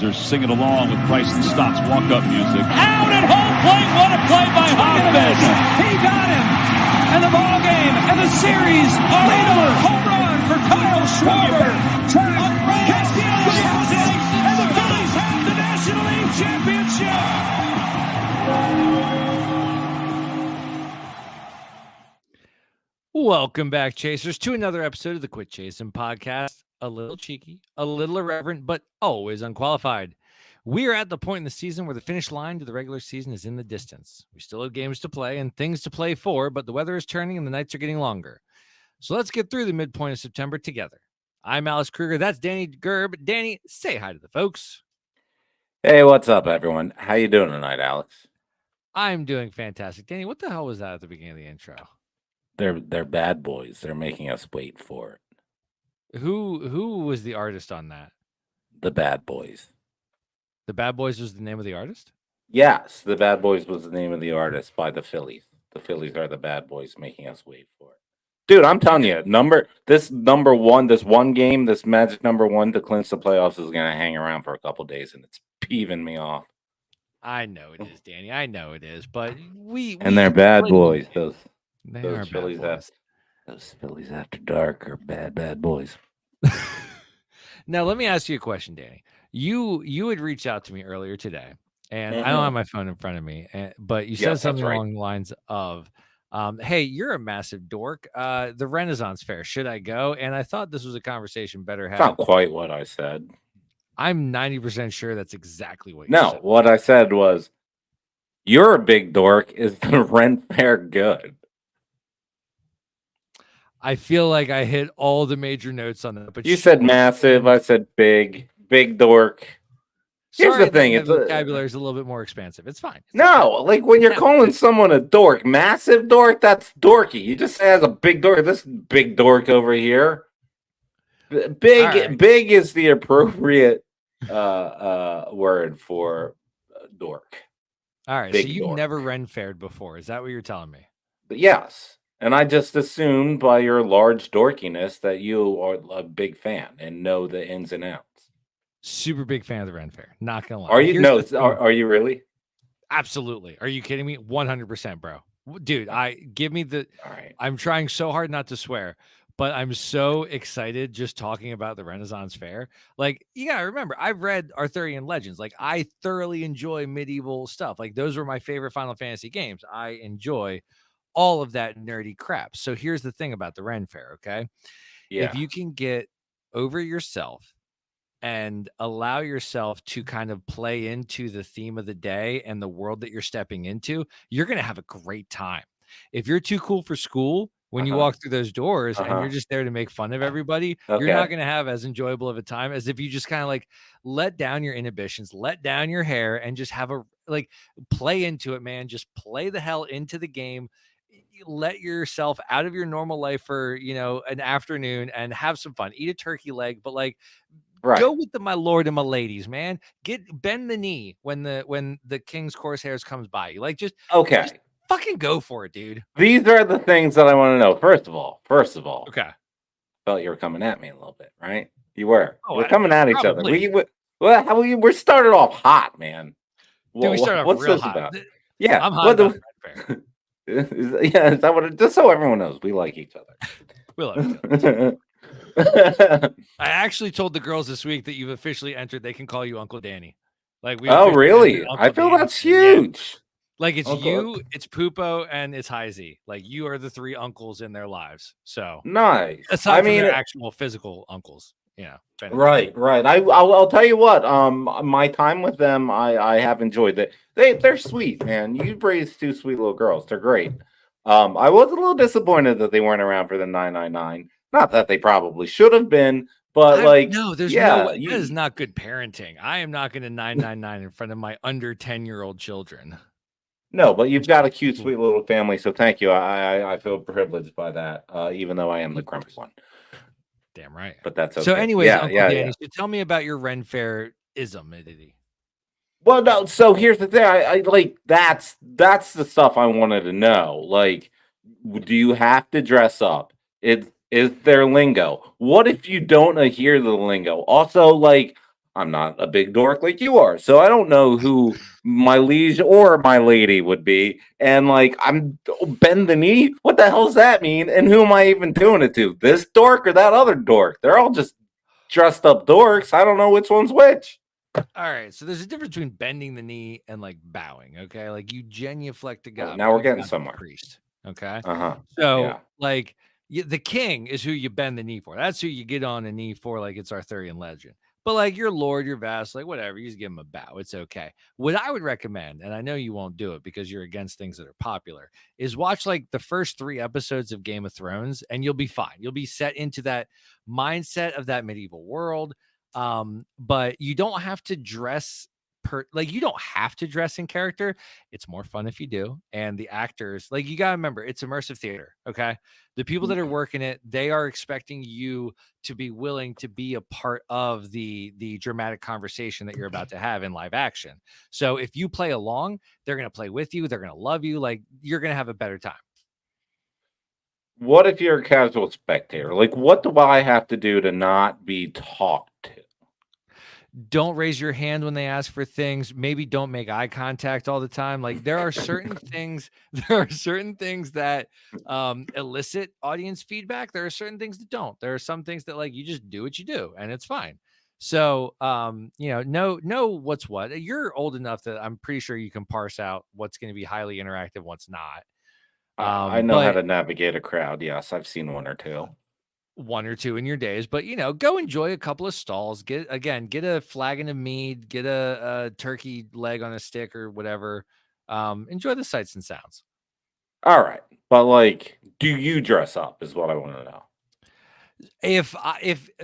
fans are singing along with Price and Stott's walk-up music. Out at home plate, what a play by Hoffman! He got him, and the ball game and the series are over. Home run for Kyle Schwarber. Castillo goes in, and the Phillies have the National League Championship. Welcome back, Chasers, to another episode of the Quit Chasin Podcast. A little cheeky, a little irreverent, but always unqualified. We are at the point in the season where the finish line to the regular season is in the distance. We still have games to play and things to play for, but the weather is turning and the nights are getting longer. So let's get through the midpoint of September together. I'm Alex Kruger. That's Danny Gerb. Danny, say hi to the folks. Hey, what's up, everyone? How you doing tonight, Alex? I'm doing fantastic. Danny, what the hell was that at the beginning of the intro? They're bad boys. They're making us wait for it. Who was the artist on that? The Bad Boys. The Bad Boys was the name of the artist? Yes, the Bad Boys was the name of the artist by the Phillies. The Phillies are the bad boys making us wait for it. Dude, I'm telling you, this one game, this magic number one to clinch the playoffs is going to hang around for a couple days, and it's peeving me off. I know it is, Danny. I know it is, but they're bad boys. Those Phillies Those Phillies after dark are bad boys. Now, let me ask you a question, Danny. You had reached out to me earlier today, and I don't have my phone in front of me, but you said something along the lines of, hey, you're a massive dork. The Renaissance Fair, should I go? And I thought this was a conversation better having. Not quite what I said. I'm 90% sure that's exactly what you said. No, what I said was, you're a big dork. Is the Ren Fair good? I feel like I hit all the major notes on that. But you said massive. I said big dork. Here's the thing: the vocabulary is a little bit more expansive. It's fine. Like when you're calling someone a dork, massive dork, that's dorky. You just say as a big dork. This big dork over here. Big is the appropriate word for dork. All right, big so you've dork. never Ren Faired before. Is that what you're telling me? Yes. And I just assumed by your large dorkiness that you are a big fan and know the ins and outs. Super big fan of the Ren Fair. Not gonna lie. Are you? Are you really? Absolutely. Are you kidding me? 100%, bro. Dude, All right. I'm trying so hard not to swear, but I'm so excited just talking about the Renaissance Fair. Like, you gotta remember, I've read Arthurian legends. Like, I thoroughly enjoy medieval stuff. Like, those were my favorite Final Fantasy games. I enjoy all of that nerdy crap. So here's the thing about the Ren Fair, okay? Yeah. If you can get over yourself and allow yourself to kind of play into the theme of the day and the world that you're stepping into, you're going to have a great time. If you're too cool for school, when you walk through those doors and you're just there to make fun of everybody, you're not going to have as enjoyable of a time as if you just kind of like let down your inhibitions, let down your hair, and just have play into it, man. Just play the hell into the game. Let yourself out of your normal life for, an afternoon and have some fun. Eat a turkey leg, but go with my lord and my ladies, man. Bend the knee when the king's corsairs comes by you. Just fucking go for it, dude. These are the things that I want to know. First of all, okay. Felt you were coming at me a little bit, right? You were. We're coming at each other. We're started off hot, man. Dude, we started off what's real this hot. about? Yeah, I'm hot about Ren Fair. Is that what? Just so everyone knows, we like each other. We love each other. I actually told the girls this week that you've officially entered. They can call you Uncle Danny. Oh, really? I feel that's huge. Yeah. It's you, it's Poopo, and it's Heisey. You are the three uncles in their lives. So nice. Aside from their actual physical uncles. Right. I'll tell you what. My time with them, I have enjoyed that. They're sweet, man. You raised two sweet little girls. They're great. I was a little disappointed that they weren't around for the 999. Not that they probably should have been, but no, there's no way. That is not good parenting. I am not going to 999 in front of my under 10-year-old children. No, but you've got a cute, sweet little family. So thank you. I feel privileged by that, even though I am the grumpy one. Damn right. But that's okay. So anyways, Uncle Danny, so tell me about your Ren Fair-ism. Well, no, so here's the thing. I that's the stuff I wanted to know. Do you have to dress up? Is there lingo? What if you don't hear the lingo? Also, I'm not a big dork like you are, so I don't know who my liege or my lady would be. And like, I'm bend the knee. What the hell does that mean? And who am I even doing it to? This dork or that other dork? They're all just dressed up dorks. I don't know which one's which. All right, so there's a difference between bending the knee and like bowing. Okay, like you genuflect to God. Now we're you getting bow to the somewhere. Priest. Okay, Uh-huh. so Yeah. like the king is who you bend the knee for. That's who you get on a knee for. Like it's Arthurian legend. But like your lord, your vassal, like whatever, you just give him a bow. It's okay. What I would recommend, and I know you won't do it because you're against things that are popular, is watch like the first 3 episodes of Game of Thrones, and you'll be fine. You'll be set into that mindset of that medieval world. But you don't have to dress you don't have to dress in character. It's more fun if you do. And the actors, like you gotta remember, it's immersive theater. Okay. The people that are working it, they are expecting you to be willing to be a part of the dramatic conversation that you're about to have in live action. So if you play along, they're gonna play with you, they're gonna love you, like you're gonna have a better time. What if you're a casual spectator? Like, what do I have to do to not be talked to? Don't raise your hand when they ask for things. Maybe don't make eye contact all the time. Like there are certain things, that elicit audience feedback. There are certain things that don't. There are some things that like you just do what you do and it's fine. So know what's what. You're old enough that I'm pretty sure you can parse out what's going to be highly interactive, what's not. I know how to navigate a crowd. Yes, I've seen one or two. One or two in your days, but go enjoy a couple of stalls. Get a flagon of mead, get a turkey leg on a stick or whatever. Enjoy the sights and sounds. All right, but like, do you dress up? Is what I want to know. If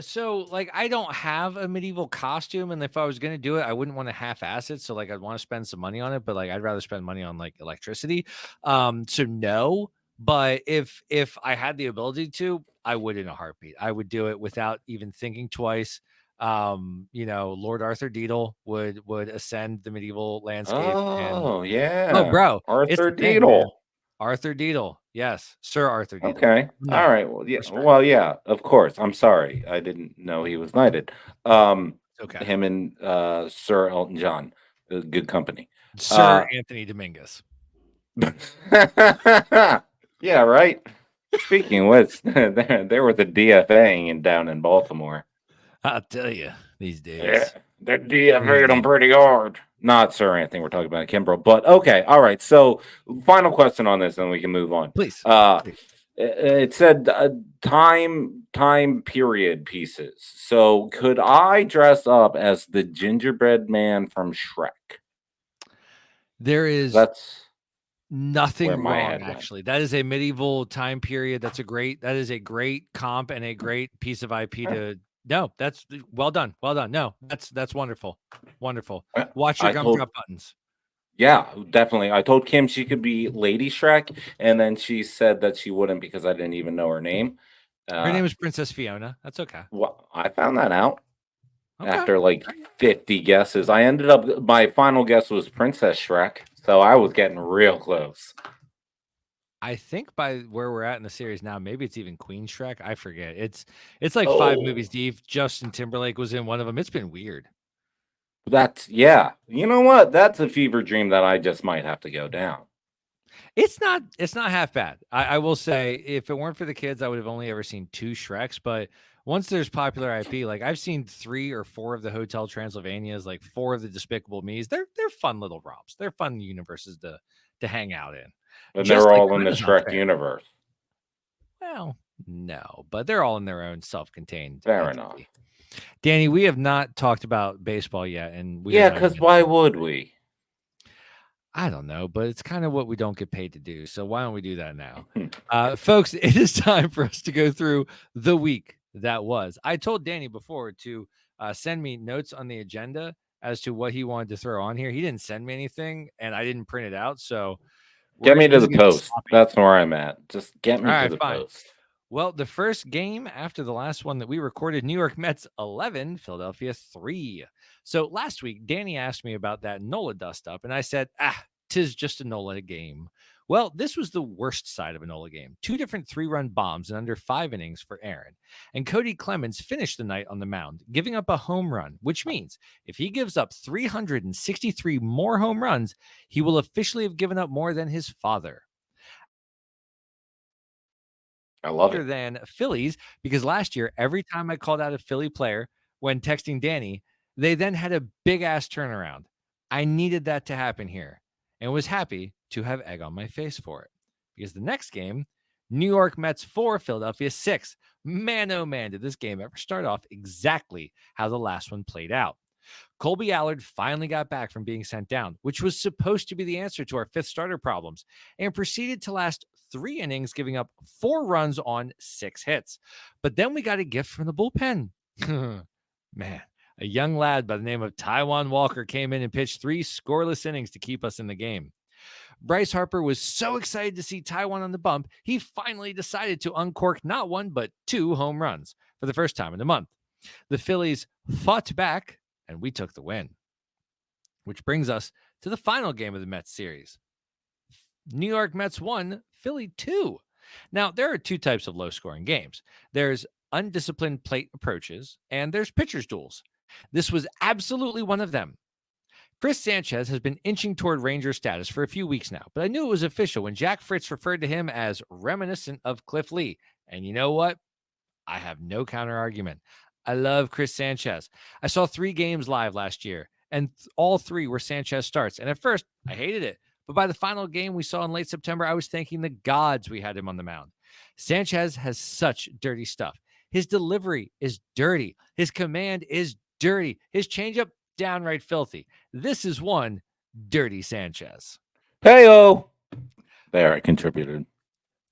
so, like I don't have a medieval costume, and if I was gonna do it, I wouldn't want to half-ass it. So like I'd want to spend some money on it, but like I'd rather spend money on like electricity. So no. But if I had the ability to, I would in a heartbeat. I would do it without even thinking twice. Lord Arthur Deedle would ascend the medieval landscape. Oh Oh, yeah, bro, it's Arthur the thing, man. Deedle. Arthur Deedle, yes, Sir Arthur Deedle. Okay, No, all right. Well, yeah. respect. Well, yeah. Of course. I'm sorry. I didn't know he was knighted. Okay, Him and Sir Elton John, good company. Sir Anthony Dominguez. Yeah, right. Speaking of which, there was a DFA down in Baltimore. I'll tell you these days. Yeah, they're DFA'd them pretty hard. Not Sir Anthony, we're talking about Kimbrough. But okay, all right. So, final question on this, and we can move on. Please. It said time period pieces. So, could I dress up as the gingerbread man from Shrek? There is nothing where my wrong, head went. actually. That is a medieval time period. That is a great comp and a great piece of IP to. No, that's well done. Well done. No, that's wonderful. Wonderful. Watch your gumdrop buttons. Yeah, definitely. I told Kim she could be Lady Shrek, and then she said that she wouldn't because I didn't even know her name. Her name is Princess Fiona. That's okay. Well, I found that out Okay. after like 50 guesses. I ended up, my final guess was Princess Shrek, so I was getting real close. I think by where we're at in the series now, maybe it's even Queen Shrek. I forget. It's like 5 movies deep. Justin Timberlake was in one of them. It's been weird. Yeah. You know what? That's a fever dream that I just might have to go down. It's not half bad. I will say, if it weren't for the kids, I would have only ever seen 2 Shreks. But once there's popular IP, like I've seen 3 or 4 of the Hotel Transylvanias, like 4 of the Despicable Me's. They're fun little romps. They're fun universes to hang out in. And they're all in the Shrek universe. Well, no, but they're all in their own self-contained. Fair enough. Danny, we have not talked about baseball yet, and because why would we? I don't know, but it's kind of what we don't get paid to do. So why don't we do that now? Folks, it is time for us to go through the week that was. I told Danny before to send me notes on the agenda as to what he wanted to throw on here. He didn't send me anything, and I didn't print it out. So get me to the post. That's where I'm at. Just get me to the post. Well, the first game after the last one that we recorded, New York Mets 11, Philadelphia 3. So last week, Danny asked me about that NOLA dust up, and I said, 'tis just a NOLA game. Well, this was the worst side of an Olde game. 2 different 3-run bombs in under 5 innings for Aaron. And Cody Clemens finished the night on the mound, giving up a home run, which means if he gives up 363 more home runs, he will officially have given up more than his father. I love it. Than Phillies, because last year, every time I called out a Philly player when texting Danny, they then had a big ass turnaround. I needed that to happen here and was happy to have egg on my face for it. Because the next game, New York Mets 4, Philadelphia 6. Man, oh man, did this game ever start off exactly how the last one played out. Colby Allard finally got back from being sent down, which was supposed to be the answer to our 5th starter problems, and proceeded to last 3 innings, giving up 4 runs on 6 hits. But then we got a gift from the bullpen. Man, a young lad by the name of Taijuan Walker came in and pitched 3 scoreless innings to keep us in the game. Bryce Harper was so excited to see Taijuan on the bump, he finally decided to uncork not 1, but 2 home runs for the first time in a month. The Phillies fought back, and we took the win. Which brings us to the final game of the Mets series. New York Mets 1, Philly 2. Now, there are 2 types of low-scoring games. There's undisciplined plate approaches, and there's pitcher's duels. This was absolutely one of them. Chris Sanchez has been inching toward Ranger status for a few weeks now, but I knew it was official when Jack Fritz referred to him as reminiscent of Cliff Lee. And you know what? I have no counter argument. I love Chris Sanchez. I saw 3 games live last year, and all 3 were Sanchez starts. And at first, I hated it. But by the final game we saw in late September, I was thanking the gods we had him on the mound. Sanchez has such dirty stuff. His delivery is dirty. His command is dirty. His changeup, downright filthy. This is one dirty Sanchez. Hey-o! There, I contributed.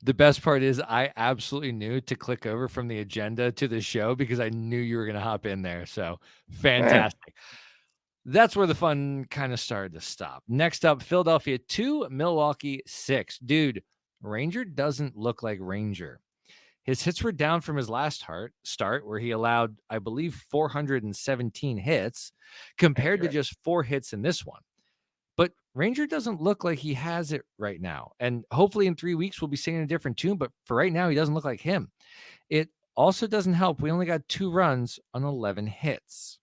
The best part is I absolutely knew to click over from the agenda to the show because I knew you were going to hop in there. So fantastic. That's where the fun kind of started to stop. Next up, Philadelphia 2, Milwaukee 6. Dude, Ranger doesn't look like Ranger. His hits were down from his last start where he allowed, I believe, 417 hits compared to just 4 hits in this one. But Ranger doesn't look like he has it right now. And hopefully in 3 weeks, we'll be singing a different tune. But for right now, he doesn't look like him. It also doesn't help. We only got 2 runs on 11 hits.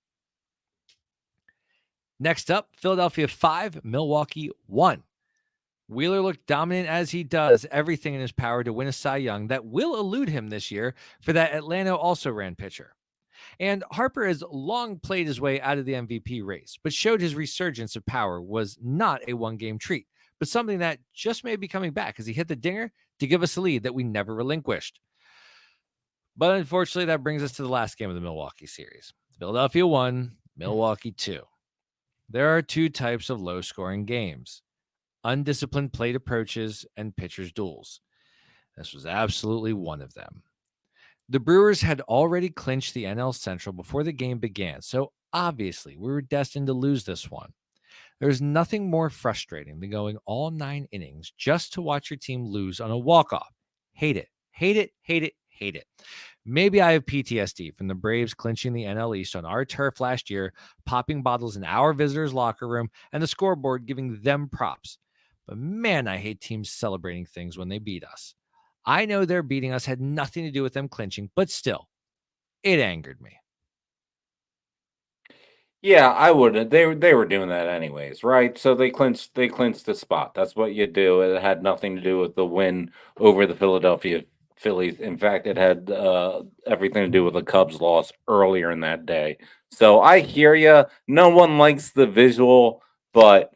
Next up, Philadelphia 5, Milwaukee 1. Wheeler looked dominant as he does everything in his power to win a Cy Young that will elude him this year for that Atlanta also ran pitcher. And Harper has long played his way out of the MVP race, but showed his resurgence of power was not a one-game treat, but something that just may be coming back as he hit the dinger to give us a lead that we never relinquished. But unfortunately, that brings us to the last game of the Milwaukee series. Philadelphia 1, Milwaukee 2. There are 2 types of low-scoring games: undisciplined plate approaches and pitcher's duels. This was absolutely one of them. The Brewers had already clinched the NL Central before the game began, so obviously we were destined to lose this one. There's nothing more frustrating than going all 9 innings just to watch your team lose on a walk-off. Hate it, hate it, hate it, hate it. Maybe I have PTSD from the Braves clinching the NL East on our turf last year, popping bottles in our visitors' locker room, and the scoreboard giving them props. But man, I hate teams celebrating things when they beat us. I know their beating us had nothing to do with them clinching, but still, it angered me. Yeah, I wouldn't. They were doing that anyways, right? So they clinched the spot. That's what you do. It had nothing to do with the win over the Philadelphia Phillies. In fact, it had everything to do with the Cubs' loss earlier in that day. So I hear you. No one likes the visual, but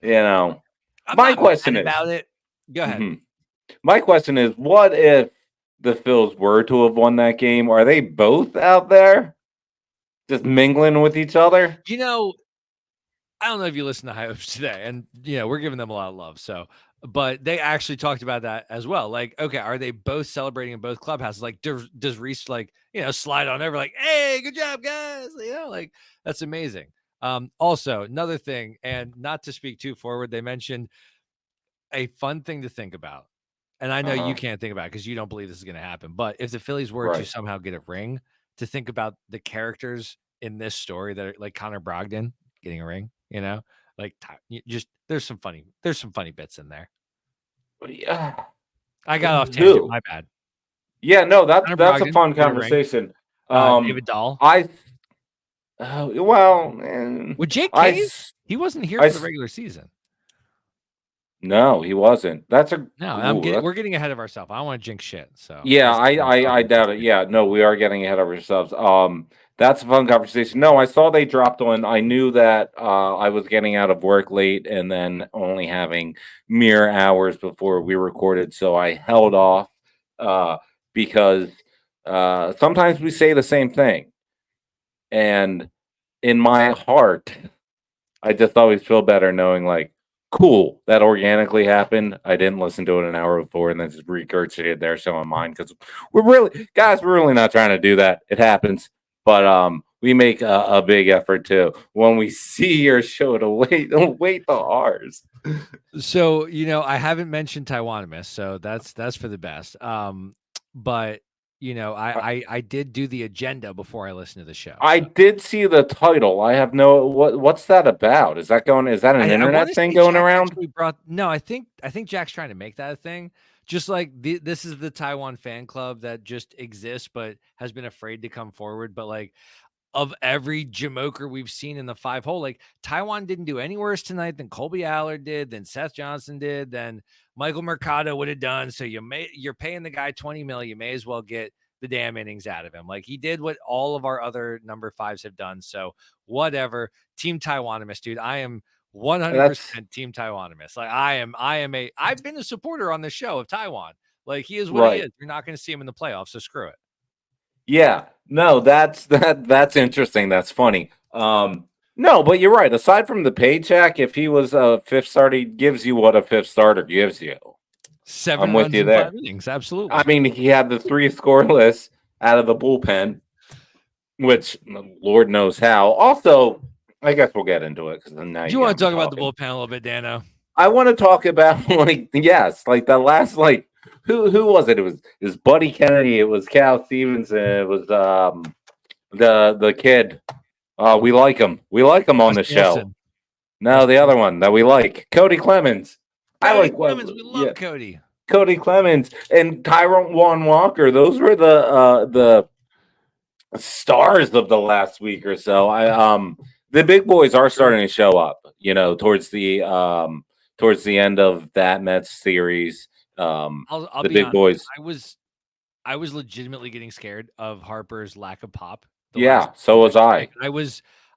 my question is about it. Go ahead. Mm-hmm. My question is, what if the Phils were to have won that game? Are they both out there just mingling with each other? I don't know if you listen to High Hopes today, and we're giving them a lot of love. So, but they actually talked about that as well. Like, okay, are they both celebrating in both clubhouses? Like, does Reese slide on over like, hey, good job, guys? Like that's amazing. Also, another thing, and not to speak too forward, they mentioned a fun thing to think about. And I know you can't think about it because you don't believe this is going to happen. But if the Phillies were to somehow get a ring, to think about the characters in this story that are like Connor Brogdon getting a ring, like just there's some funny bits in there. Yeah. I got off tangent. Who? My bad. Yeah, no, that's Connor a Brogdon, fun Peter Ring, conversation. David Dahl. With Jake Cave, he wasn't here for the regular season. No, he wasn't. We're getting ahead of ourselves. I don't want to jinx shit. So yeah, I doubt it. Yeah, no, we are getting ahead of ourselves. That's a fun conversation. No, I saw they dropped one. I knew that I was getting out of work late and then only having mere hours before we recorded, so I held off because sometimes we say the same thing, and in my heart, I just always feel better knowing, like, cool, that organically happened. I didn't listen to it an hour before and then just regurgitated their show on mine because we're really not trying to do that. It happens, but we make a big effort to when we see your show to wait the ours. So I haven't mentioned Taiwanimist, so that's for the best. But I did do the agenda before I listened to the show. I did see the title. I have what's that about? Is that an internet thing going around? I think Jack's trying to make that a thing. Just like this is the Taiwan fan club that just exists, but has been afraid to come forward. But like of every Jamoker we've seen in the 5-hole, like Taiwan didn't do any worse tonight than Colby Allard did, than Seth Johnson did, than Michael Mercado would have done. So you're paying the guy $20 million. You may as well get the damn innings out of him. Like he did what all of our other number 5s have done. So whatever. Team Taiwanimist, dude. I am 100% Team Taiwanimist. Like I've been a supporter on the show of Taiwan. Like he is what he is. You're not going to see him in the playoffs, so screw it. Yeah, no, that's interesting. That's funny. No, but you're right. Aside from the paycheck, if he was a fifth starter, he gives you what a fifth starter gives you. 7 I'm with you there. 5 innings, absolutely. I mean, he had the 3 scoreless out of the bullpen, which Lord knows how. Also, I guess we'll get into it because now you want to talk about the bullpen a little bit, Dano? I want to talk about the last Who was it? It was Buddy Kennedy. It was Cal Stevenson. It was the kid. We like him. We like him on the show. No, the other one that we like, Cody Clemens. Clemens. We love Cody. Cody Clemens and Tyrone Juan Walker. Those were the stars of the last week or so. The big boys are starting to show up. Towards the end of that Mets series. I'll the be big honest, boys. I was legitimately getting scared of Harper's lack of pop. So was I.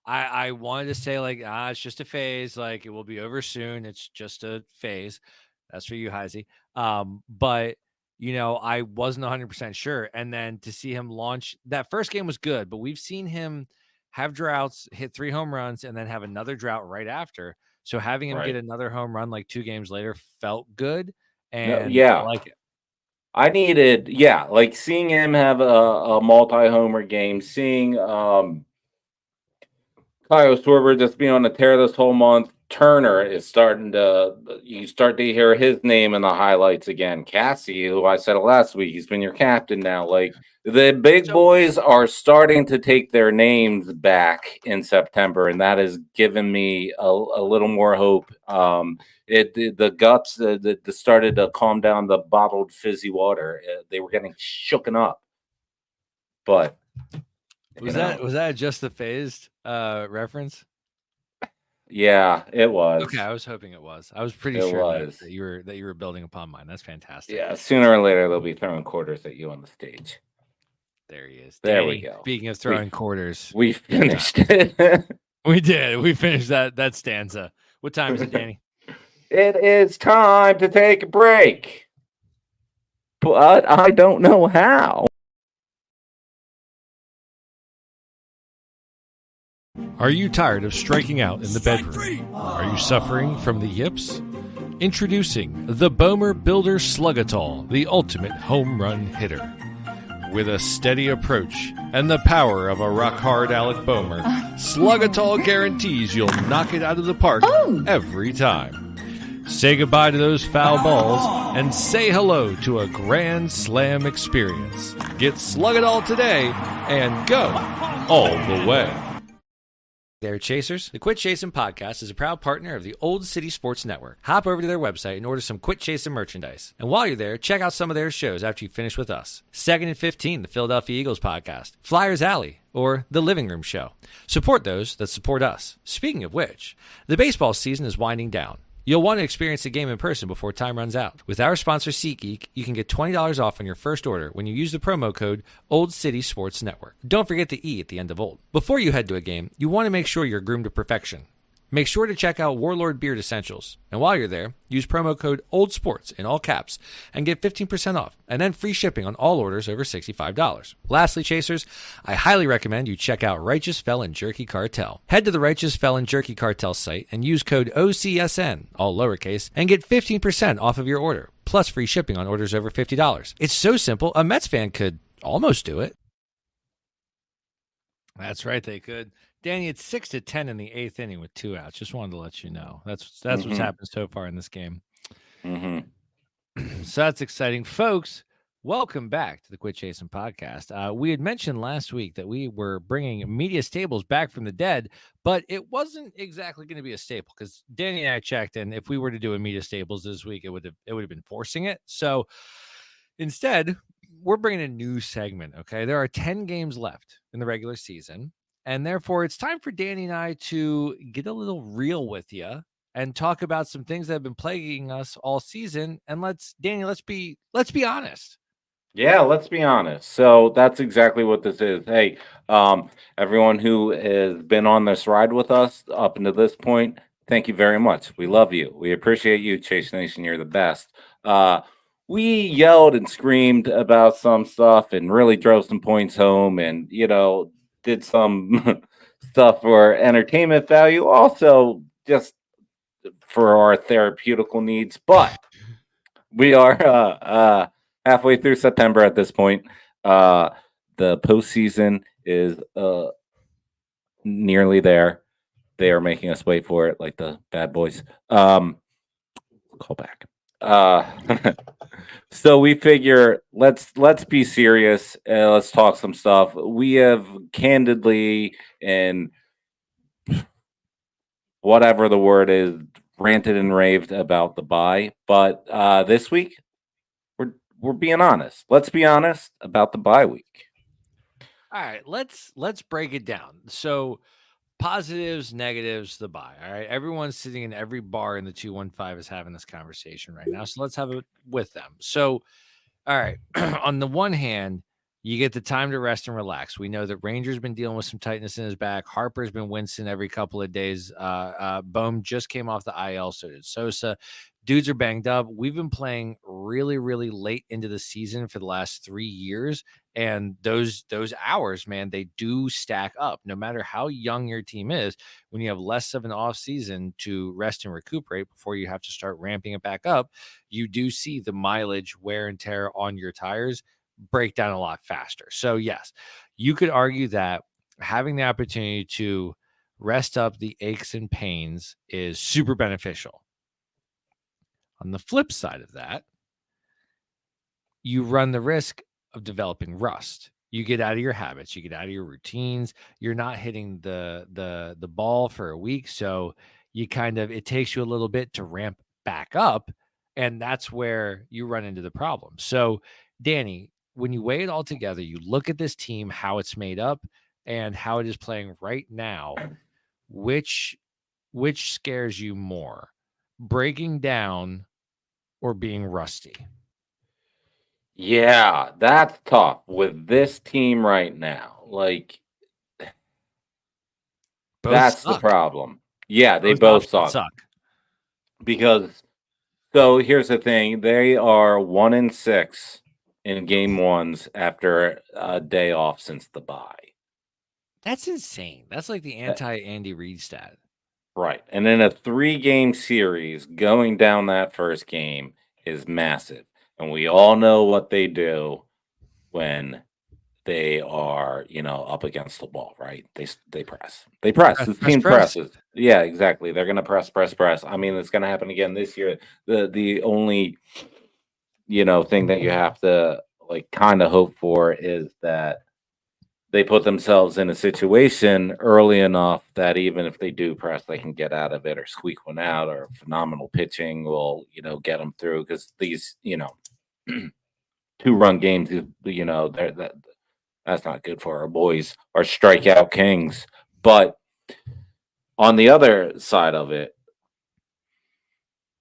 I wanted to say it's just a phase. Like it will be over soon. It's just a phase. That's for you, Heisey. But I wasn't 100% sure. And then to see him launch that first game was good, but we've seen him have droughts, hit 3 home runs, and then have another drought right after. So having him get another home run like 2 games later felt good. And I like it. I needed, seeing him have a multi-homer game, seeing Kyle Schwarber just be on a tear this whole month. Turner is you start to hear his name in the highlights again. Cassie, who I said last week, he's been your captain now. Like the big boys are starting to take their names back in September, and that has given me a little more hope. The guts that started to calm down the bottled fizzy water. They were getting shooken up. But was that just the phased reference? Yeah, it was. Okay, I was hoping it was. I was pretty sure that you were building upon mine. That's fantastic. Yeah, sooner or later they'll be throwing quarters at you on the stage. There he is. There we go. Speaking of throwing quarters, we finished it. We did. We finished that stanza. What time is it, Danny? It is time to take a break, but I don't know how. Are you tired of striking out in the bedroom? Are you suffering from the yips? Introducing the Bomer Builder Slug-a-tall, the ultimate home run hitter. With a steady approach and the power of a rock-hard Alec Bomer, Slug-a-tall guarantees you'll knock it out of the park every time. Say goodbye to those foul balls and say hello to a grand slam experience. Get Slug-a-tall today and go all the way. There, Chasers. The Quit Chasin Podcast is a proud partner of the Old City Sports Network. Hop over to their website and order some Quit Chasin merchandise. And while you're there, check out some of their shows after you finish with us. 2nd and 15, the Philadelphia Eagles podcast, Flyers Alley, or The Living Room Show. Support those that support us. Speaking of which, the baseball season is winding down. You'll want to experience the game in person before time runs out. With our sponsor, SeatGeek, you can get $20 off on your first order when you use the promo code Old City Sports Network. Don't forget the E at the end of Old. Before you head to a game, you want to make sure you're groomed to perfection. Make sure to check out Warlord Beard Essentials. And while you're there, use promo code OldSports in all caps and get 15% off and then free shipping on all orders over $65. Lastly, Chasers, I highly recommend you check out Righteous Felon Jerky Cartel. Head to the Righteous Felon Jerky Cartel site and use code OCSN, all lowercase, and get 15% off of your order, plus free shipping on orders over $50. It's so simple, a Mets fan could almost do it. That's right, they could. Danny, it's 6-10 in the 8th inning with 2 outs. Just wanted to let you know. That's what's happened so far in this game. So that's exciting. Folks, welcome back to the Quit Chasin Podcast. We had mentioned last week that we were bringing media staples back from the dead, but it wasn't exactly going to be a staple because Danny and I checked, and if we were to do a media staples this week, it would have been forcing it. So instead, we're bringing a new segment, okay? There are 10 games left in the regular season. And therefore, it's time for Danny and I to get a little real with you and talk about some things that have been plaguing us all season. And let's be honest. Yeah, let's be honest. So that's exactly what this is. Hey, everyone who has been on this ride with us up until this point, thank you very much. We love you. We appreciate you, Chase Nation. You're the best. We yelled and screamed about some stuff and really drove some points home and, did some stuff for entertainment value, also just for our therapeutical needs. But we are halfway through September at this point. The postseason is nearly there. They are making us wait for it, like the bad boys. Call back. So we figure let's be serious. Let's talk some stuff. We have candidly and whatever the word is, ranted and raved about the bye. But this week, we're being honest. Let's be honest about the bye week. All right, let's break it down. So positives, negatives, the bye. All right. Everyone's sitting in every bar in the 215 is having this conversation right now. So let's have it with them. So, all right. On the one hand, you get the time to rest and relax. We know that Ranger's been dealing with some tightness in his back. Harper's been wincing every couple of days. Bohm just came off the IL, so did Sosa. Dudes are banged up. We've been playing really, really late into the season for the last 3 years. And those hours, man, they do stack up. No matter how young your team is, when you have less of an off season to rest and recuperate before you have to start ramping it back up, you do see the mileage, wear and tear on your tires break down a lot faster. So yes, you could argue that having the opportunity to rest up the aches and pains is super beneficial. On the flip side of that, you run the risk of developing rust. You get out of your habits, you get out of your routines. You're not hitting the ball for a week, so it takes you a little bit to ramp back up, and that's where you run into the problem. So, Danny, when you weigh it all together, you look at this team, how it's made up, and how it is playing right now. Which scares you more, breaking down or being rusty? Yeah, that's tough with this team right now. Like, Both that's suck. the problem. Yeah, they both suck. Because, so here's the thing. They are 1-6 in game ones after a day off since the bye. That's insane. That's like the anti-Andy Reid stat. Right. And in a 3-game series, going down that first game is massive. And we all know what they do when they are, up against the wall, right? They press. They press. The team presses. Yeah, exactly. They're going to press. I mean, it's going to happen again this year. The only, thing that you have to kind of hope for is that they put themselves in a situation early enough that even if they do press, they can get out of it or squeak one out, or phenomenal pitching will, get them through, because these, 2-run games, that's not good for our boys, our strikeout kings. But on the other side of it,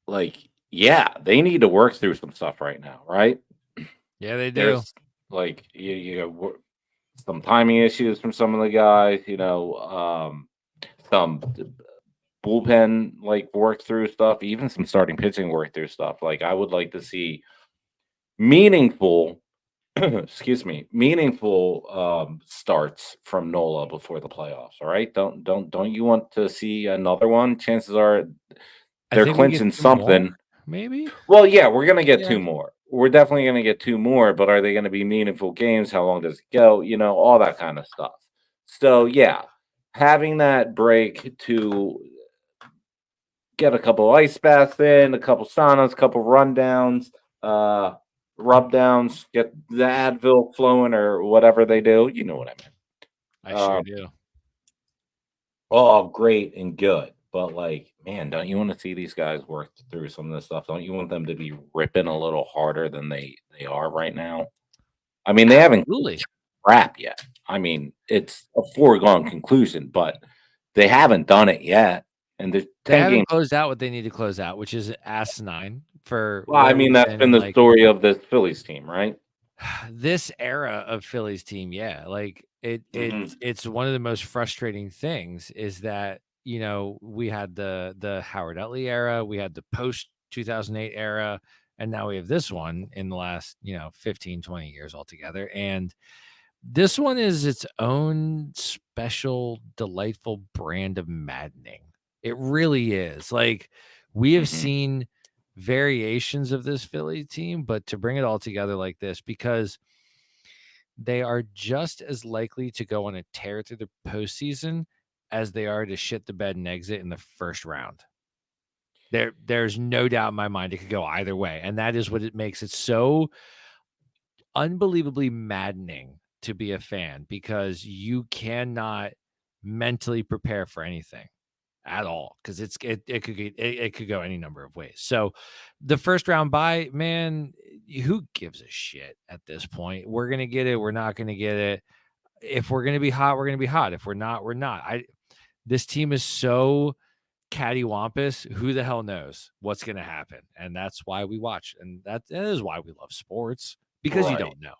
like, yeah, they need to work through some stuff right now, right? Yeah, they do. There's like some timing issues from some of the guys, some bullpen like work through stuff, even some starting pitching work through stuff. Like, I would like to see meaningful meaningful starts from Nola before the playoffs. All right. Don't you want to see another one? Chances are I they're think we get clinching 2 more, something. maybe. Well, yeah, we're gonna get Yeah. 2 more. We're definitely gonna get 2 more, but are they gonna be meaningful games? How long does it go? All that kind of stuff. So yeah, having that break to get a couple ice baths in, a couple saunas, a couple rundowns, rub downs, get the Advil flowing or whatever they do. You know what I mean? I sure do. All great and good. But, like, man, don't you want to see these guys work through some of this stuff? Don't you want them to be ripping a little harder than they are right now? I mean, they haven't Absolutely. crap yet. I mean, it's a foregone conclusion, but they haven't done it yet. And there's They 10 haven't games. closed out what they need to close out, which is asinine for Well, I where mean, we've that's been in, the like, story of this Phillies team, right? this era of Phillies team. Yeah, like it's one of the most frustrating things is that we had the Howard Utley era, we had the post 2008 era, and now we have this one in the last 15 20 years altogether. And this one is its own special, delightful brand of maddening. It really is. Like, we have seen variations of this Philly team, but to bring it all together like this, because they are just as likely to go on a tear through the postseason as they are to shit the bed and exit in the first round. There's no doubt in my mind it could go either way. And that is what it makes it so unbelievably maddening to be a fan, because you cannot mentally prepare for anything at all, because it could go any number of ways. So the first round bye, man, who gives a shit at this point? We're gonna get it, we're not gonna get it. If we're gonna be hot, we're gonna be hot. If we're not, we're not. This team is so cattywampus, who the hell knows what's gonna happen? And that's why we watch, and that is why we love sports, because you don't know.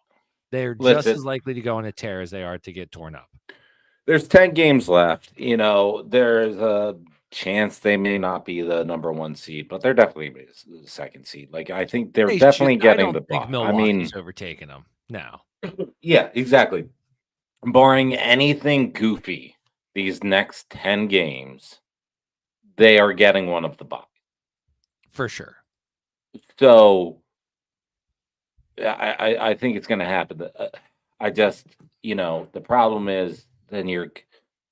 They're just as likely to go on a tear as they are to get torn up. There's 10 games left. There's a chance they may not be the number 1 seed, but they're definitely the 2nd seed. Like, I think they're definitely getting the think bye. Milwaukee's overtaking them. No. Yeah, exactly. Barring anything goofy, these next 10 games, they are getting one of the bye. For sure. So I think it's going to happen. I just, the problem is then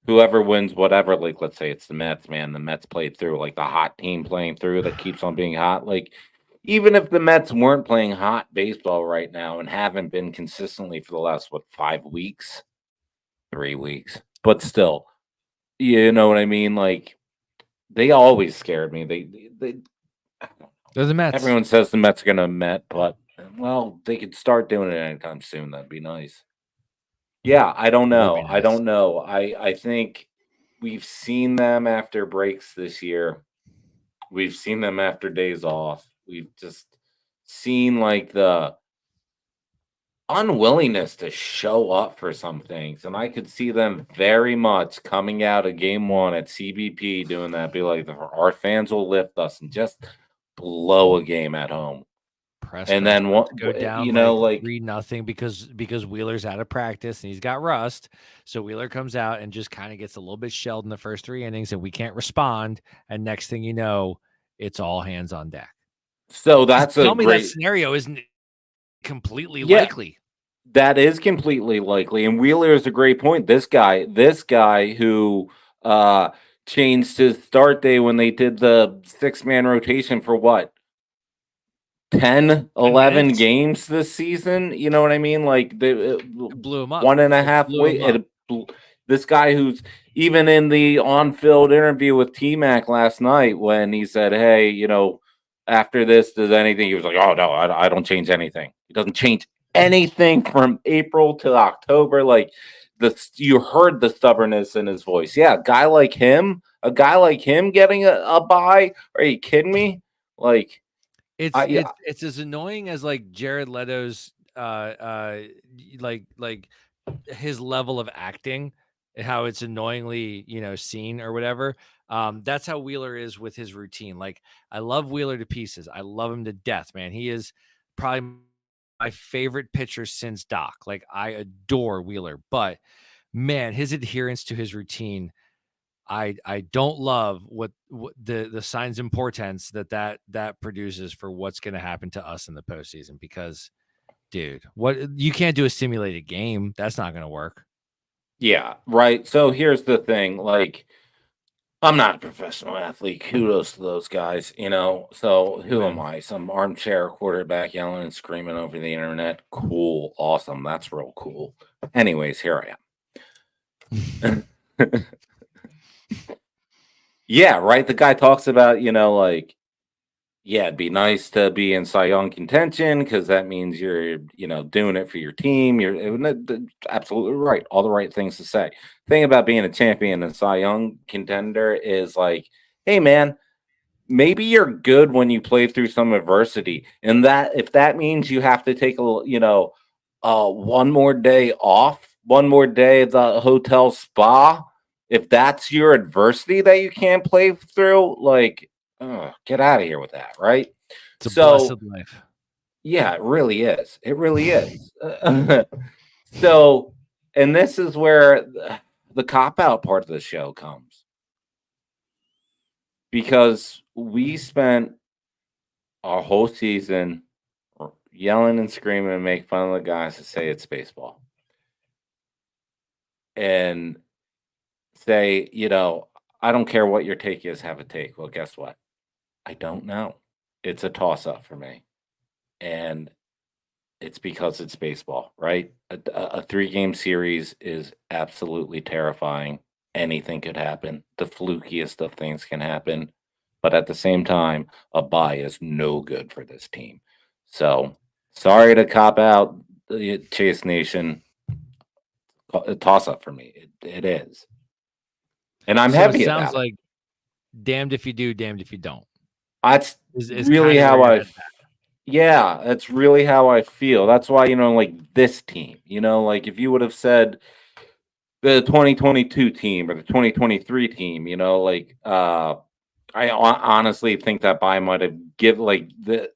whoever wins whatever, like, let's say it's the Mets, man, the Mets played through, like, the hot team playing through that keeps on being hot. Like, even if the Mets weren't playing hot baseball right now and haven't been consistently for the last, 5 weeks, 3 weeks, but still, you know what I mean? Like, they always scared me. They're the Mets. Everyone says the Mets are going to Met, but, well, they could start doing it anytime soon. That'd be nice. Yeah, I don't know. Nice. I don't know. I think we've seen them after breaks this year. We've seen them after days off. We've just seen, like, the unwillingness to show up for some things. And I could see them very much coming out of game 1 at CBP doing that. Be like, our fans will lift us and just blow a game at home. And then what, go down, like 3-0 because Wheeler's out of practice and he's got rust. So Wheeler comes out and just kind of gets a little bit shelled in the first 3 innings, and we can't respond. And next thing you know, it's all hands on deck. So that's tell me that scenario isn't completely likely. That is completely likely. And Wheeler is a great point. This guy who changed his start day when they did the 6-man rotation for what? 10, 11 minutes. games this season. You know what I mean? Like It blew him up. 1.5 blew him weight. This guy who's even in the on-field interview with T-Mac last night when he said, hey, you know, after this, does anything? He was like, oh, no, I don't change anything. He doesn't change anything from April to October. Like, you heard the stubbornness in his voice. Yeah, a guy like him getting a bye. Are you kidding me? Like, it's as annoying as like Jared Leto's like his level of acting, how it's annoyingly, you know, seen or whatever. That's how Wheeler is with his routine. Like, I love Wheeler to pieces. I love him to death, man. He is probably my favorite pitcher since Doc. Like, I adore Wheeler, but man, his adherence to his routine, I don't love what the signs and portents that produces for what's going to happen to us in the postseason. Because, dude, you can't do a simulated game. That's not going to work. Yeah, right. So here's the thing. Like, I'm not a professional athlete. Kudos to those guys, you know. So who am I? Some armchair quarterback yelling and screaming over the internet. Cool, awesome. That's real cool. Anyways, here I am. Yeah, right. The guy talks about, you know, like, yeah, it'd be nice to be in Cy Young contention because that means you're, you know, doing it for your team. You're absolutely right. All the right things to say. Thing about being a champion and Cy Young contender is like, hey, man, maybe you're good when you play through some adversity, and that if that means you have to take a, you know, one more day off, one more day at the hotel spa, if that's your adversity that you can't play through, like, get out of here with that, right? It's a blessed life. Yeah, it really is. It really is. So, and this is where the cop-out part of the show comes. Because we spent our whole season yelling and screaming and make fun of the guys to say it's baseball. And say, you know, I don't care what your take is, have a take. Well, guess what? I don't know. It's a toss-up for me. And it's because it's baseball, right? A 3-game series is absolutely terrifying. Anything could happen. The flukiest of things can happen. But at the same time, a bye is no good for this team. So, sorry to cop out, Chase Nation. A toss-up for me. It is. And I'm happy It about sounds it. like damned if you do, damned if you don't. That's Is really kinda how where I. you're at. Yeah, that's really how I feel. That's why, you know, like this team, you know, like if you would have said the 2022 team or the 2023 team, you know, like I honestly think that bye might have given like the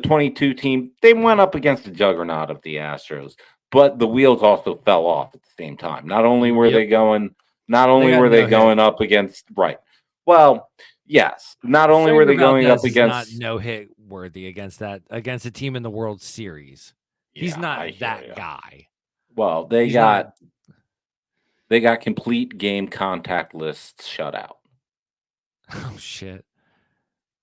22 team. They went up against the juggernaut of the Astros, but the wheels also fell off at the same time. Not only were they going, not only got were they no going hit. up against right. Well, yes, not only were they going up Valdez is against not no hit worthy against a team in the World Series. He's Yeah, not I hear that ya. guy. Well, He's not. they got complete game contact lists shut out. Oh shit!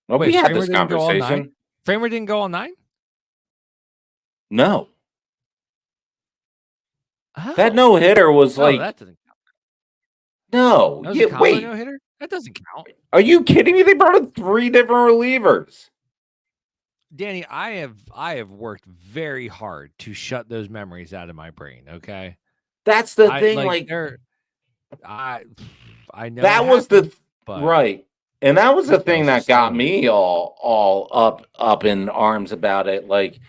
Well, Wait, we had Framer this didn't go all 9? conversation. Framer didn't go all 9? No, Oh, that no hitter was oh, like that doesn't count. no. That was Yeah, a combo wait, no hitter. That doesn't count. are you kidding me? They brought in 3 different relievers. Danny, I have worked very hard to shut those memories out of my brain. Okay, That's the thing. Like I know that it was happened, but right, and that was the that thing was that just so got me all up in arms about it. Like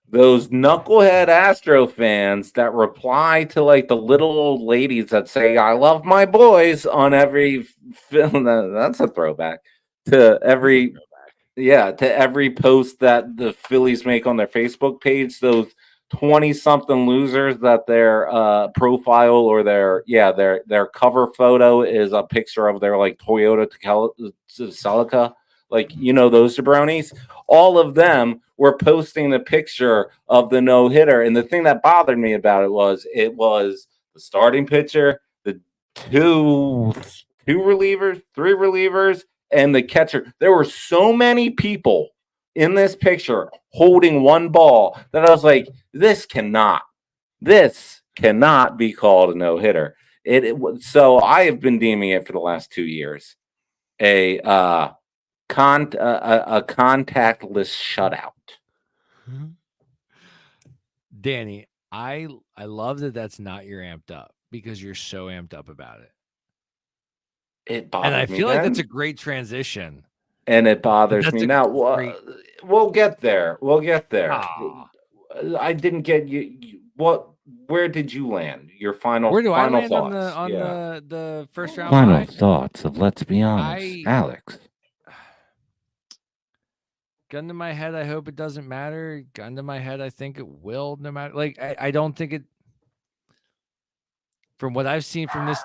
those knucklehead Astro fans that reply to like the little old ladies that say "I love my boys" on every film. That's a throwback to every to every post that the Phillies make on their Facebook page. Those 20-something losers that their profile or their cover photo is a picture of their like Toyota Celica, like, you know, those jabronis. All of them were posting the picture of the no-hitter, and the thing that bothered me about it was the starting pitcher, the two relievers, 3 relievers, and the catcher. There were so many people in this picture holding one ball that I was like, this cannot be called a no-hitter. So I have been deeming it for the last 2 years a contactless shutout. Danny, I love that that's not your amped up because you're so amped up about it. It bothers me. And I feel like that's a great transition. And it bothers me now. We'll get there. I didn't get you. Where did you land? Your final. Where do I land thoughts? on the first round? Final thoughts of Let's Be Honest, Alex. Gun to my head, I hope it doesn't matter. Gun to my head, I think it will. No matter, like I don't think it. From what I've seen from this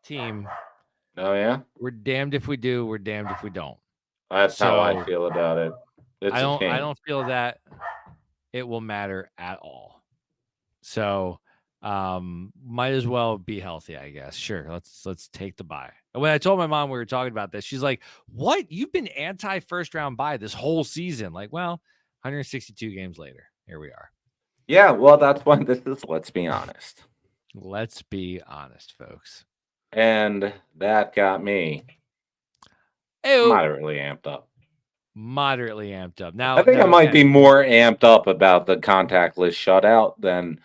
team. Oh yeah, we're damned if we do. We're damned if we don't. That's how I feel about it. I don't feel that it will matter at all. So might as well be healthy, I guess. Sure, let's take the bye. And when I told my mom we were talking about this, she's like, "What? You've been anti first round bye this whole season?" Like, well, 162 games later, here we are. Yeah, well, that's why this is Let's Be Honest. Let's be honest, folks. And that got me moderately amped up. Now, I think I might be more amped up about the contactless shutout than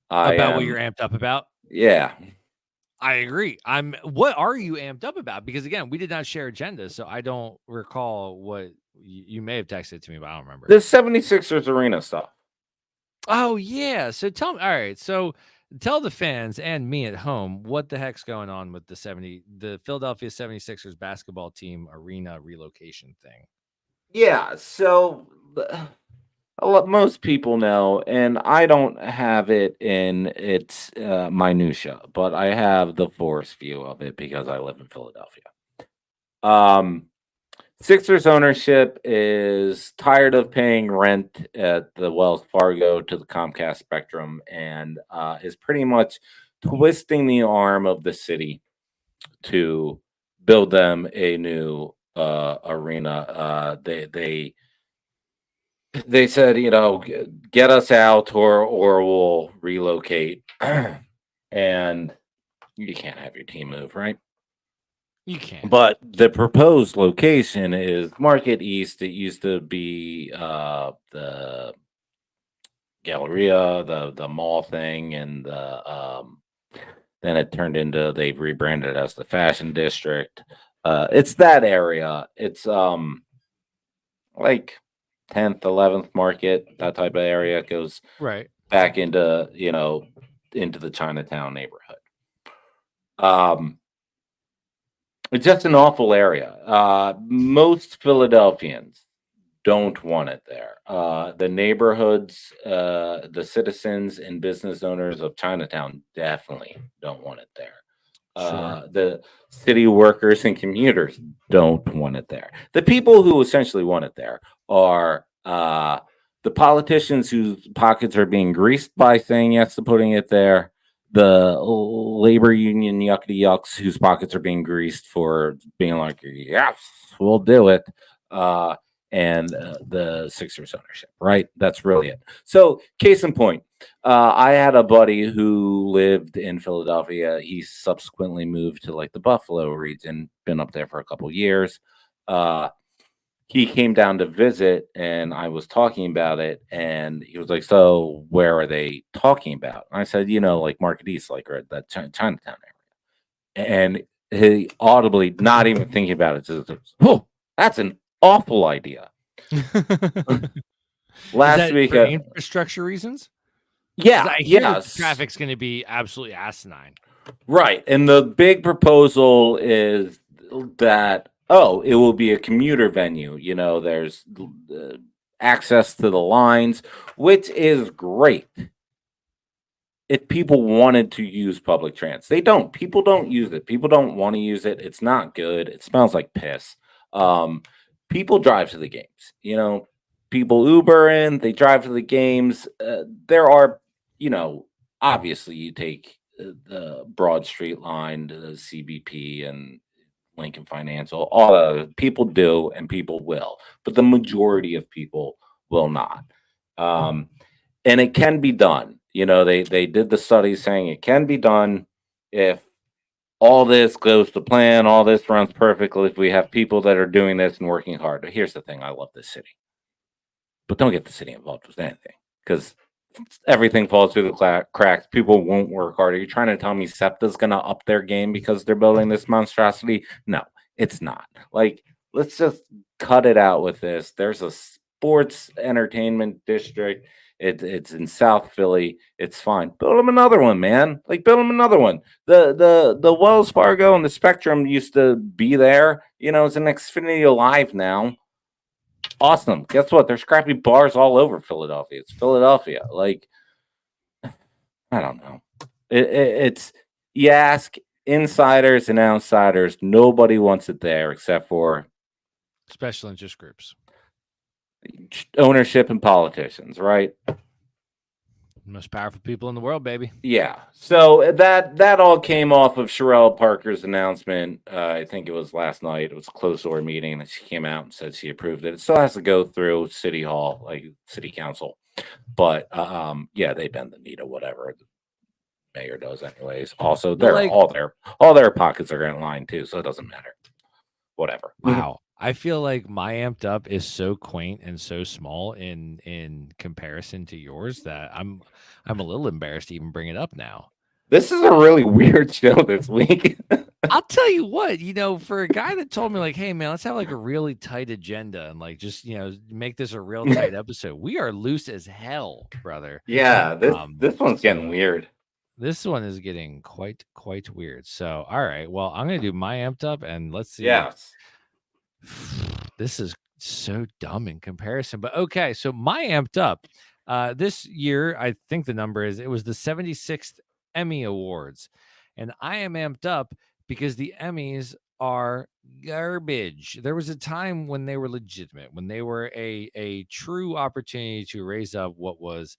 about what you're amped up about. Yeah, I agree. What are you amped up about? Because again, we did not share agendas, so I don't recall what you may have texted it to me, but I don't remember. The 76ers arena stuff. Oh yeah. So tell me. All right. So tell the fans and me at home what the heck's going on with the Philadelphia 76ers basketball team arena relocation thing. Yeah, so most people know, and I don't have it in its minutia, but I have the forest view of it because I live in Philadelphia. Sixers ownership is tired of paying rent at the Wells Fargo to the Comcast Spectrum and is pretty much twisting the arm of the city to build them a new arena. They said, get us out or we'll relocate. And you can't have your team move, right? You can't. But the proposed location is Market East. It used to be the Galleria, the mall thing, and then it turned into, they've rebranded it as the Fashion District. It's that area. It's like 10th, 11th Market, that type of area. It goes right back into the Chinatown neighborhood. It's just an awful area. Most Philadelphians don't want it there. The neighborhoods, the citizens and business owners of Chinatown definitely don't want it there. Sure. The city workers and commuters don't want it there. The people who essentially want it there are the politicians whose pockets are being greased by saying yes to putting it there, the labor union yuckity yucks whose pockets are being greased for being like, yes, we'll do it, and the Sixers ownership, right? That's really it. So, case in point, I had a buddy who lived in Philadelphia. He subsequently moved to like the Buffalo region, been up there for a couple years. He came down to visit, and I was talking about it, and he was like, so where are they talking about? And I said, like Market East, like that Chinatown area. And he audibly, not even thinking about it, says, oh, that's an awful idea. Last week, for infrastructure reasons? Yeah, I hear that the traffic's going to be absolutely asinine. Right. And the big proposal is that, it will be a commuter venue. There's access to the lines, which is great. If people wanted to use public transit, they don't. People don't use it. People don't want to use it. It's not good. It smells like piss. People drive to the games. People Uber in, they drive to the games. There are, obviously you take the Broad Street line to the CBP and Lincoln Financial. All people do, and people will, but the majority of people will not. And it can be done. They did the study saying it can be done if all this goes to plan, all this runs perfectly, if we have people that are doing this and working hard. But here's the thing: I love this city, but don't get the city involved with anything, because everything falls through the cracks. People won't work hard. Are you trying to tell me SEPTA's going to up their game because they're building this monstrosity? No, it's not. Like, let's just cut it out with this. There's a sports entertainment district. It's in South Philly. It's fine. Build them another one, man. Like, build them another one. The Wells Fargo and the Spectrum used to be there. It's an Xfinity Live now. Awesome. Guess what? There's crappy bars all over Philadelphia. It's Philadelphia. Like, I don't know. It's you ask insiders and outsiders, nobody wants it there except for special interest groups, ownership, and politicians, right? Most powerful people in the world, baby. Yeah. So that all came off of Sherelle Parker's announcement. I think it was last night. It was a closed door meeting, and she came out and said she approved it. It still has to go through City Hall, like City Council. But yeah, they bend the knee to whatever the mayor does, anyways. Also, they're like, all their pockets are in line too, so it doesn't matter. Whatever. Wow. I feel like my amped up is so quaint and so small in comparison to yours that I'm a little embarrassed to even bring it up now. This is a really weird show this week. I'll tell you what, for a guy that told me like, hey man, let's have like a really tight agenda and like just make this a real tight episode. We are loose as hell, brother. Yeah, this one's getting weird. This one is getting quite weird. So all right, well, I'm gonna do my amped up and let's see. Yes. This is so dumb in comparison, but okay. So my amped up this year, I think the number it was the 76th Emmy Awards, and I am amped up because the Emmys are garbage. There was a time when they were legitimate, when they were a true opportunity to raise up what was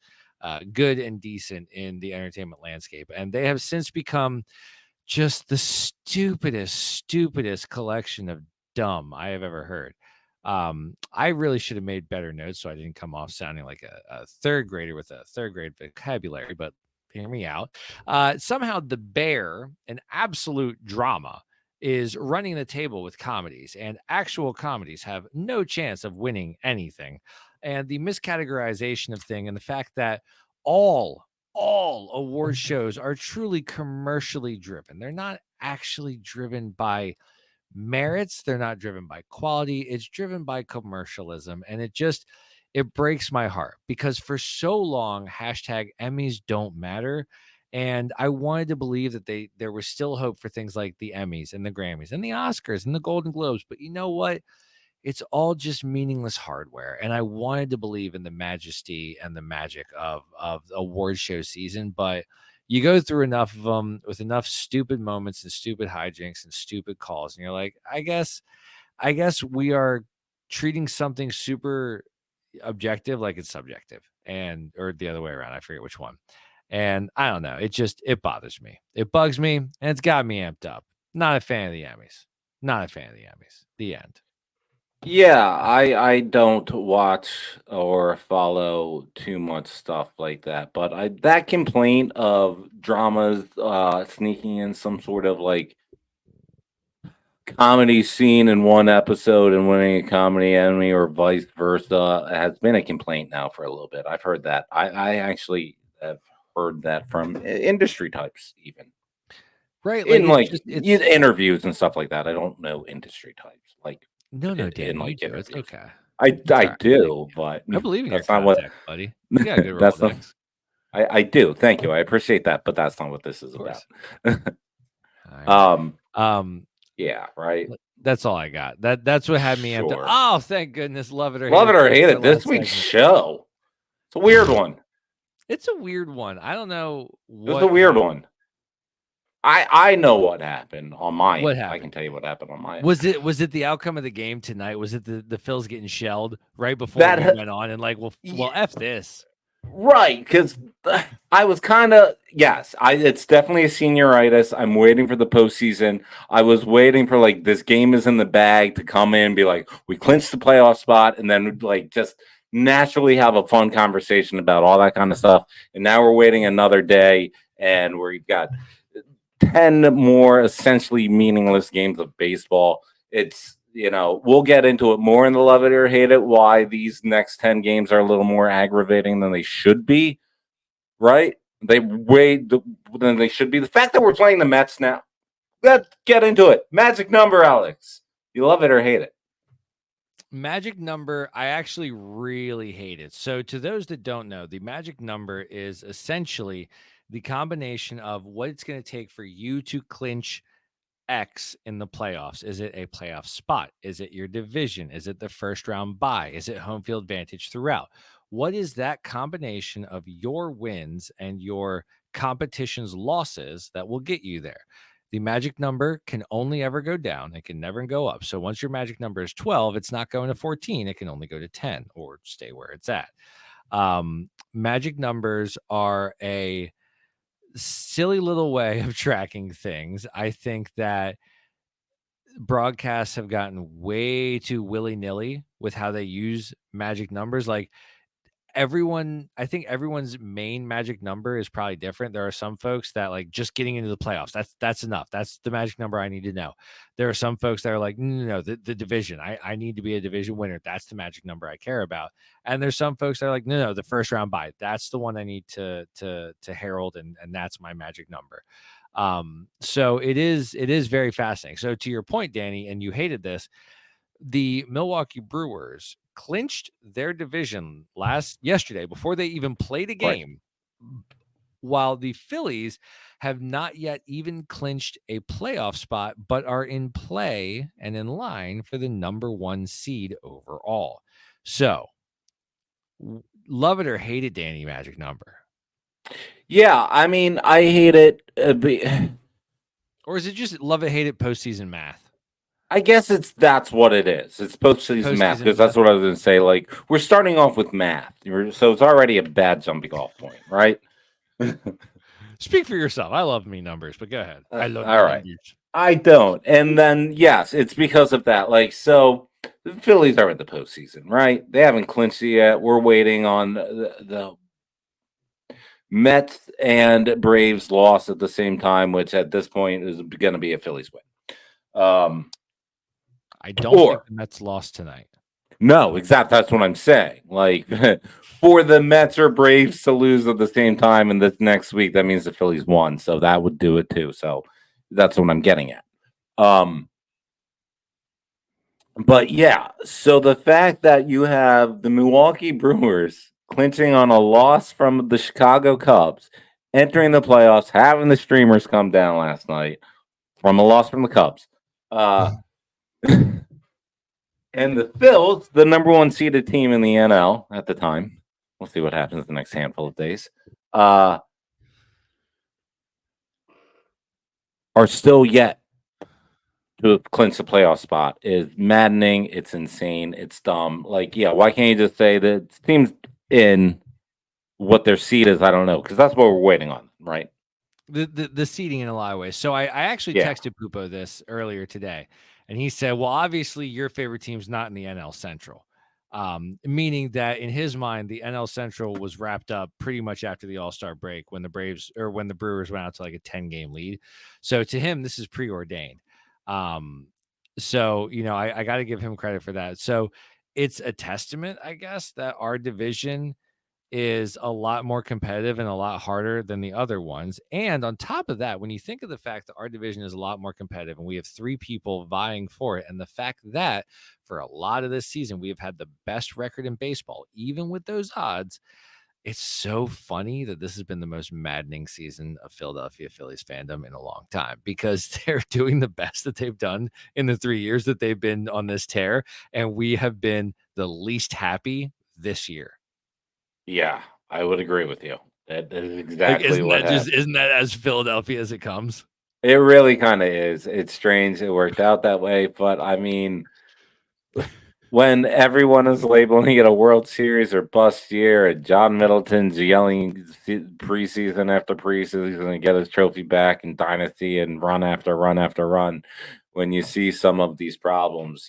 good and decent in the entertainment landscape, and they have since become just the stupidest collection of dumb I have ever heard. I really should have made better notes so I didn't come off sounding like a third grader with a third grade vocabulary, but hear me out. Somehow The Bear, an absolute drama, is running the table with comedies, and actual comedies have no chance of winning anything. And the miscategorization of thing and the fact that all award shows are truly commercially driven. They're not actually driven by merits. They're not driven by quality. It's driven by commercialism. And it breaks my heart because for so long, #Emmys don't matter. And I wanted to believe that there was still hope for things like the Emmys and the Grammys and the Oscars and the Golden Globes. But you know what? It's all just meaningless hardware. And I wanted to believe in the majesty and the magic of award show season. But you go through enough of them with enough stupid moments and stupid hijinks and stupid calls. And you're like, I guess we are treating something super objective like it's subjective, or the other way around. I forget which one. And I don't know. It bothers me. It bugs me, and it's got me amped up. Not a fan of the Emmys. Not a fan of the Emmys. The end. Yeah, I don't watch or follow too much stuff like that, but that complaint of dramas sneaking in some sort of like comedy scene in one episode and winning a comedy Emmy or vice versa has been a complaint now for a little bit. I've heard that. I actually have heard that from industry types even. Right. In interviews and stuff like that. I don't know industry types. Like No, Dan, it's okay. I do, but I believe in your that's not what, context, buddy. You got a good that's not, Rolodex. I do. Thank you. I appreciate that, but that's not what this is about. Right. Yeah, right. That's all I got. That's what had me amped up. Oh, thank goodness. Love it or hate it. This week's show. It's a weird one. It's a weird one. I don't know what. It's a weird one. I know what happened on my end. What happened? I can tell you what happened on my end. Was it the outcome of the game tonight? Was it the Phils getting shelled right before we went on and like, well, F this. Right, because I was kind of, yes, it's definitely a senioritis. I'm waiting for the postseason. I was waiting for like this game is in the bag to come in and be like, we clinched the playoff spot, and then like just naturally have a fun conversation about all that kind of stuff. And now we're waiting another day, and we've got 10 more essentially meaningless games of baseball. It's, we'll get into it more in the love it or hate it, why these next 10 games are a little more aggravating than they should be. Right? Than they should be. The fact that we're playing the Mets now, let's get into it. Magic number, Alex. You love it or hate it? Magic number, I actually really hate it. So to those that don't know, the magic number is essentially the combination of what it's going to take for you to clinch X in the playoffs. Is it a playoff spot? Is it your division? Is it the first round bye? Is it home field advantage throughout? What is that combination of your wins and your competition's losses that will get you there? The magic number can only ever go down. It can never go up. So once your magic number is 12, it's not going to 14. It can only go to 10 or stay where it's at. Magic numbers are a silly little way of tracking things. I think that broadcasts have gotten way too willy-nilly with how they use magic numbers. Like I think everyone's main magic number is probably different. There are some folks that like just getting into the playoffs. That's enough. That's the magic number I need to know. There are some folks that are like, no, the division. I need to be a division winner. That's the magic number I care about. And there's some folks that are like, no, the first round bye. That's the one I need to herald, and that's my magic number. So it is very fascinating. So to your point, Danny, and you hated this, the Milwaukee Brewers clinched their division yesterday before they even played a game, while the Phillies have not yet even clinched a playoff spot, but are in play and in line for the number 1 seed overall. So love it or hate it, Danny, magic number. Yeah, I mean, I hate it. Or is it just love it, hate it, postseason math? I guess that's what it is. It's postseason math, because that's what I was going to say. Like, we're starting off with math, so it's already a bad jumping off point, right? Speak for yourself. I love me numbers, but go ahead. I love all right. numbers. I don't. And then, yes, it's because of that. Like, so the Phillies are in the postseason, right? They haven't clinched it yet. We're waiting on the Mets and Braves loss at the same time, which at this point is going to be a Phillies win. I don't think the Mets lost tonight. No, exactly. That's what I'm saying. Like, for the Mets or Braves to lose at the same time in this next week, that means the Phillies won. So that would do it too. So that's what I'm getting at. But yeah, so the fact that you have the Milwaukee Brewers clinching on a loss from the Chicago Cubs, entering the playoffs, having the streamers come down last night from a loss from the Cubs. And the Phils, the number 1 seeded team in the NL at the time, we'll see what happens the next handful of days, are still yet to clinch the playoff spot is maddening. It's insane. It's dumb. Like, yeah, why can't you just say that teams in what their seed is? I don't know, because that's what we're waiting on, right? The seeding in a lot of ways. So I actually texted Pupo this earlier today, and he said, well, obviously your favorite team's not in the NL Central, meaning that in his mind, the NL Central was wrapped up pretty much after the All-Star break when the Brewers went out to like a 10-game lead. So to him, this is preordained. So, I got to give him credit for that. So it's a testament, I guess, that our division is a lot more competitive and a lot harder than the other ones. And on top of that, when you think of the fact that our division is a lot more competitive and we have 3 people vying for it, and the fact that for a lot of this season, we have had the best record in baseball, even with those odds, it's so funny that this has been the most maddening season of Philadelphia Phillies fandom in a long time, because they're doing the best that they've done in the 3 years that they've been on this tear. And we have been the least happy this year. Yeah, I would agree with you. That is exactly isn't that as Philadelphia as it comes? It really kind of is. It's strange. It worked out that way, but I mean, when everyone is labeling it a World Series or bust year, and John Middleton's yelling preseason after preseason and get his trophy back in Dynasty and run after run after run, when you see some of these problems,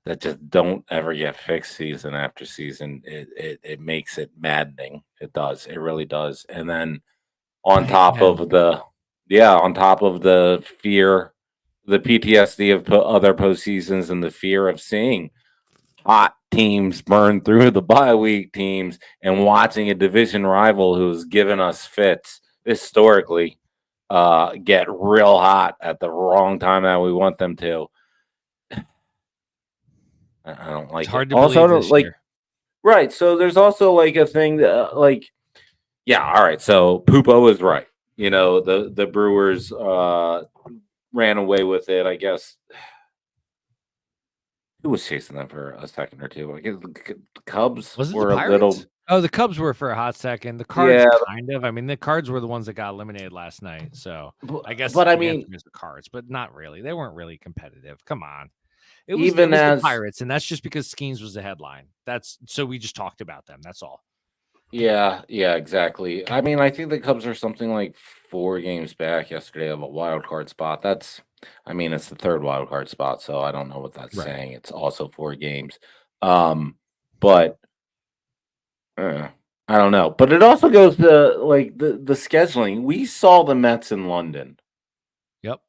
that just don't ever get fixed season after season, it makes it maddening. It does. It really does. And then on top of the fear, the PTSD of other postseasons and the fear of seeing hot teams burn through the bye week teams and watching a division rival who's given us fits historically get real hot at the wrong time that we want them to. I don't like It's hard it. to Also, believe this like, year. right. So there's also like a thing that yeah, all right. So Pupo is right. The Brewers ran away with it, I guess. Who was chasing them for a second or two? I guess the Cubs Was it were the a Pirates? little. Oh, the Cubs were for a hot second. The Cards, Yeah, kind of. I mean, the Cards were the ones that got eliminated last night. So I guess but I the mean, answer is the Cards, but not really. They weren't really competitive. Come on. It was even the as Pirates, and that's just because Skeens was the headline. That's so we just talked about them. That's all. yeah, exactly. I mean, I think the Cubs are something like 4 games back yesterday of a wild card spot. It's the third wild card spot, so I don't know what that's Right. saying. It's also 4 games. But I don't know. But it also goes to like the scheduling. We saw the Mets in London. Yep.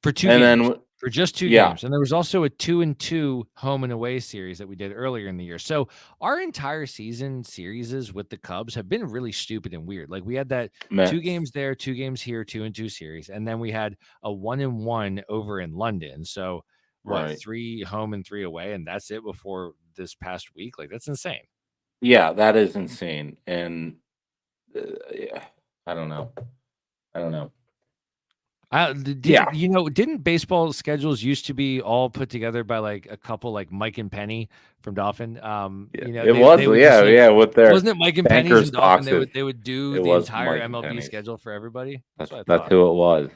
For 2 And games. then For just 2 yeah. games. And there was also a 2-2 home and away series that we did earlier in the year. So our entire season series with the Cubs have been really stupid and weird. Like we had that Mets. 2 games there, 2 games here, 2-2 series. And then we had a 1-1 over in London. So what, Right. 3 home and 3 away, and that's it before this past week. Like that's insane. Yeah, that is insane. And yeah, I don't know. Didn't baseball schedules used to be all put together by like a couple like Mike and Penny from Dolphin? It was, they would just, like, with their wasn't it Mike and Penny's bankers and Dolphin? boxes. They would do It the was entire Mike and MLB Penny's. schedule for everybody. That's what I That's thought. who it was.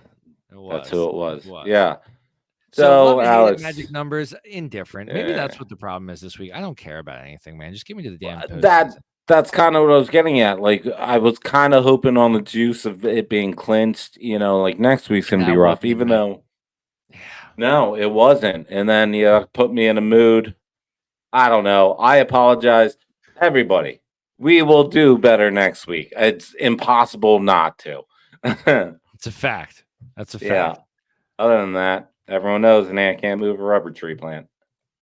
It was. That's who it was. It was. Yeah. So love So and hate it, Alex, magic numbers, indifferent. Maybe that's Yeah. what the problem is this week. I don't care about anything, man. Just give me to the damn that postseason. that's kind of what I was getting at. Like I was kind of hoping on the juice of it being clinched. Like next week's gonna be That rough, wasn't even it. though Yeah. no, it wasn't. And then you put me in a mood. I don't know. I apologize, everybody. We will do better next week. It's impossible not to. It's a fact. That's a fact. Yeah. Other than that, everyone knows an ant can't move a rubber tree plant.